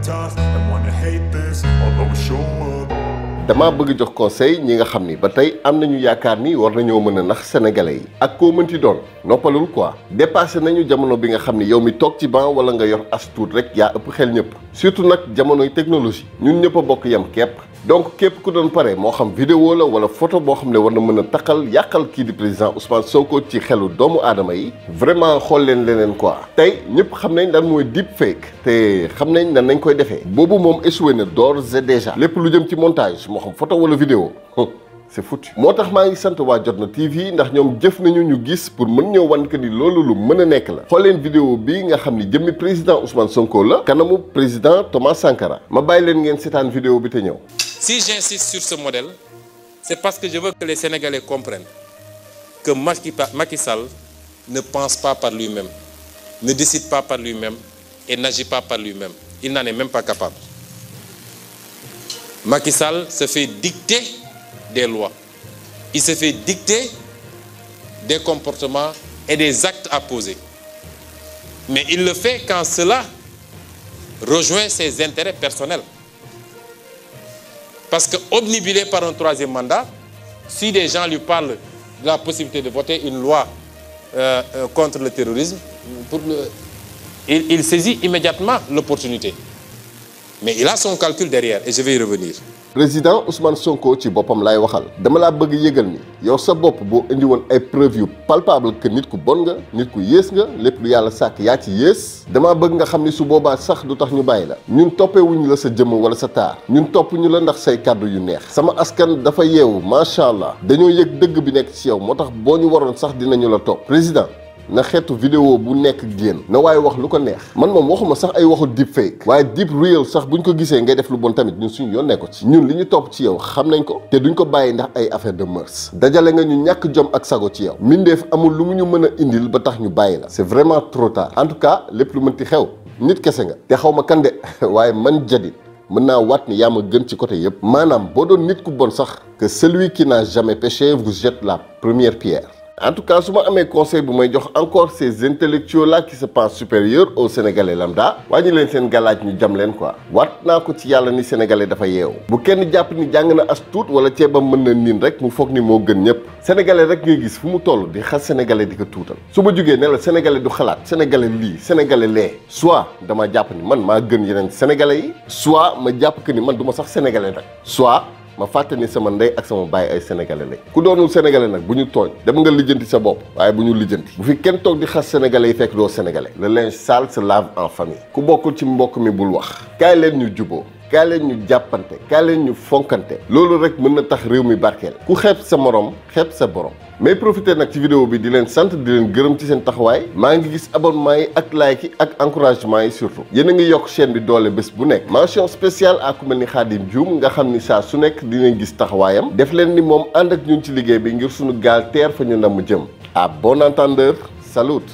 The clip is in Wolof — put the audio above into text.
tough and wanna hate this, I'll always show up. dama bëgg jox conseil ñi nga xam ni ba tey am nañu yaakaar ni war nañoo mën a nax sénégalais yi ak koo mënti doon noppalul quoi dépassé nañu jamono bi nga xam ni yow mi toog ci banc wala nga yor as tuut rek yaa ëpp xel ñëpp surtout nag jamonoy technologie ñun ñëpp a bokk yem képp donc képp ku doon pare moo xam vidéo la wala photo boo xam ne war na mën a taqal yàqal kii di président Ousmane Sonko ci xelu doomu aadama yi vraiment xool leen leneen quoi tey ñëpp xam nañ lan mooy deepfake te xam nañ nan nañ koy defee boobu moom échoué na d'ores et déjà lépp lu jëm ci montage moo xam photo wala vidéo c'est foutu moo tax maa ngi sant waa Jotna TV ndax ñoom jëf nañu ñu gis pour mën ñoo wan que ni loolu lu mën a nekk la xool leen vidéo bi nga xam ni jëmmi président Ousmane Sonko la kanamu président Thomas Sankara ma bàyyi leen ngeen seetaan vidéo bi te ñëw. Si j'insiste sur ce modèle, c'est parce que je veux que les Sénégalais comprennent que Macky Sall ne pense pas par lui-même, ne décide pas par lui-même et n'agit pas par lui-même. Il n'en est même pas capable. Macky Sall se fait dicter des lois. Il se fait dicter des comportements et des actes à poser. Mais il le fait quand cela rejoint ses intérêts personnels. Parce que obnubilé par un troisième mandat, si des gens lui parlent de la possibilité de voter une loi contre le terrorisme, il saisit immédiatement l'opportunité. Mais il a son calcul derrière et je vais y revenir. président Ousmane Sonko ci boppam laay waxal dama laa bëgg yëgal ni yow sa bopp boo indi woon ay preuve yu palpable que nit ku bon nga nit ku yées nga lépp lu yàlla sàkk yaa ci yées dama bëgg nga xam ni su boobaa sax du tax ñu bàyyi la ñun toppewuñu la sa jëmm wala sa taar ñun topp ñu la ndax say kàddu yu neex sama askan dafa yeewu macha allah dañoo yëg dëgg bi nekk ci yow moo tax boo ñu waroon sax dinañu la topp président na xeetu vidéo bu nekk génn na waaye wax lu ko neex man moom waxuma sax ay waxu deep fake waaye deep real sax buñ ko gisee ngay def lu bon tamit ñun suñu yoon nekk ko ci ñun li ñu topp ci yow xam nañ ko te duñ ko bàyyi ndax ay affaire de mœurs dajale nga ñu ñàkk jom ak sago ci yow mindeef amul lu mu ñu mën a indil ba tax ñu bàyyi la c'est vraiment trop tard en tout cas lépp lu mënti xew nit kese nga te xaw ma kan de waaye man Jadid mën naa waat ni yaa ma gën ci côté yëpp maanaam boo doon nit ku bon sax que celui qui n'a jamais péché vous jette la première pierre. En tout cas su ma amee conseil bu may jox encore ces intellectuels là qui se pensent supérieurs aux sénégalais lambda wàññi leen seen galaaj ñu jam leen quoi waat naa ko ci yàlla ni sénégalais dafa yeewu bu kenn jàpp ni jàng na as tuut wala ceebam mën na niin rek mu foog ni moo gën ñëpp sénégalais rek ngay gis fu mu toll di xas sénégalais di ko tuutal su ma jógee ne la sénégalais du xalaat sénégalais lii sénégalais lee soit dama jàpp ni man maa gën yeneen sénégalais yi soit ma jàpp que ni man du ma sax sénégalais nag soit ma fàtte ni sama ndey ak sama baay ay sénégalais lañ ku doonul sénégalais nag bu ñu tooñ dem nga lijjanti sa bopp waaye bu ñu lijjanti bu fi kenn toog di xas sénégalais yi fekk doo sénégalais le linge sale se lave en famille ku bokkul ci mbokk mi bul wax kaay leen ñu juboo kaay leen ñu jàppante kaay leen ñu fonkante loolu rek mën na tax réew mi barkeel ku xeeb sa morom xeeb sa borom mais profité nag ci vidéo bi di leen sant di leen gërëm ci seen taxawaay maa ngi gis abonnement yi ak like yi ak encouragement yi surtout yéen a ngi yokk chaîne bi doole bés bu nekk mention spéciale à ku mel ni Khadim Dioum nga xam ni saa su nekk dinañ gis taxawaayam def leen ni moom ànd ak ñun ci liggéey bi ngir suñu gaal teer fa ñu namm jëm à bon entendeur salut